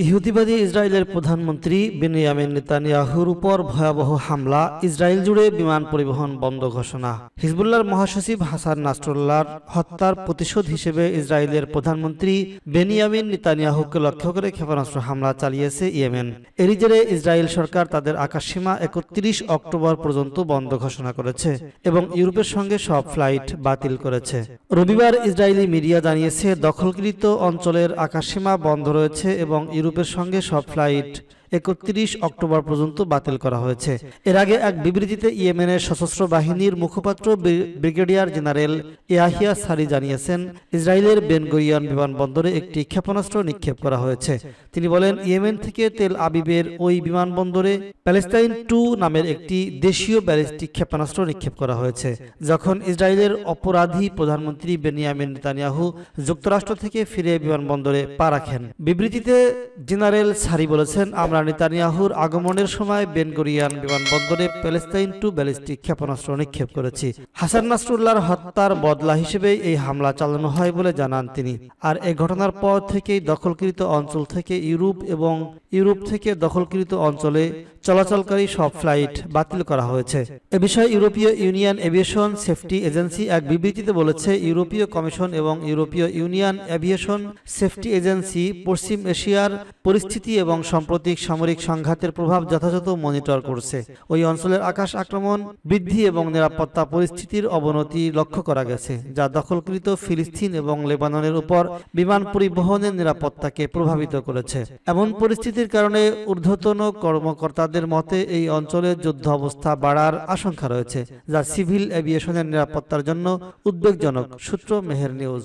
ইহুদিবাদী ইসরায়েলের প্রধানমন্ত্রী বেনিয়ামিন নেতানিয়াহুর উপর ভয়াবহ হামলা, ইসরায়েল জুড়ে বিমান পরিবহন বন্ধ ঘোষণা। হিজবুল্লাহর মহাসচিব হাসান নাসরুল্লাহর হত্যার প্রতিশোধ হিসেবে ইসরায়েলের প্রধানমন্ত্রী বেনিয়ামিন নেতানিয়াহুকে লক্ষ্য করে ক্ষেপণাস্ত্র হামলা চালিয়েছে ইয়েমেন। এরই জেরে ইসরায়েল সরকার তাদের আকাশসীমা ৩১ অক্টোবর পর্যন্ত বন্ধ ঘোষণা করেছে এবং ইউরোপের সঙ্গে সব ফ্লাইট বাতিল করেছে। রবিবার ইসরায়েলি মিডিয়া জানিয়েছে, দখলকৃত অঞ্চলের আকাশসীমা বন্ধ রয়েছে এবং ইউরোপের সঙ্গে সব ফ্লাইট ৩১ অক্টোবর পর্যন্ত বাতিল করা হয়েছে। এর আগে এক বিবৃতিতে ইয়েমেনের সশস্ত্র বাহিনীর মুখপাত্র ব্রিগেডিয়ার জেনারেল ইয়াহিয়া সারি জানিয়েছেন, ইসরায়েলের বেন গুরিয়ন বিমানবন্দরে একটি ক্ষেপণাস্ত্র নিক্ষেপ করা হয়েছে। তিনি বলেন, ইয়েমেন থেকে তেল আবিবের ওই বিমানবন্দরে প্যালেস্টাইন 2 নামের একটি দেশীয় ব্যালিস্টিক ক্ষেপণাস্ত্র নিক্ষেপ করা হয়েছে। যখন ইসরায়েলের অপরাধী প্রধানমন্ত্রী বেনিয়ামিন নেতানিয়াহু যুক্তরাষ্ট্র থেকে ফিরে বিমানবন্দরে পা রাখেন। বিবৃতিতে জেনারেল সারি বলেছেন, আমরা নেতানিয়াহুর আগমনের সময় বেন গুরিয়ন বিমানবন্দরে প্যালেস্টাইন 2 ব্যালিস্টিক ক্ষেপণাস্ত্র নিক্ষেপ করেছি। হাসান নাসরুল্লাহর হত্যার বদলা হিসেবে এই হামলা চালানো হয় বলে জানান তিনি। আর এই ঘটনার পর থেকেই দখলকৃত অঞ্চল থেকে ইউরোপ এবং ইউরোপ থেকে দখলকৃত অঞ্চলে চলাচলকারী সব ফ্লাইট বাতিল করা হয়েছে। এ বিষয়ে ইউরোপীয় ইউনিয়ন এভিয়েশন সেফটি এজেন্সি এক বিবৃতিতে বলেছে, ইউরোপীয় কমিশন এবং ইউরোপীয় ইউনিয়ন এভিয়েশন সেফটি এজেন্সি পশ্চিম এশিয়ার পরিস্থিতি এবং সাম্প্রতিক সামরিক সংঘাতের প্রভাব যথাযথ মনিটর করছে। ওই অঞ্চলের আকাশ আক্রমণ বৃদ্ধি এবং নিরাপত্তা পরিস্থিতির অবনতি লক্ষ্য করা গেছে, যা দখলকৃত ফিলিস্তিন এবং লেবাননের উপর বিমান পরিবহনের নিরাপত্তাকে প্রভাবিত করেছে। এমন পরিস্থিতির কারণে ঊর্ধ্বতন কর্মকর্তাদের মতে এই অঞ্চলের যুদ্ধ অবস্থা বাড়ার আশঙ্কা রয়েছে, যা সিভিল এভিয়েশনের নিরাপত্তার জন্য উদ্বেগজনক। সূত্র মেহের নিউজ।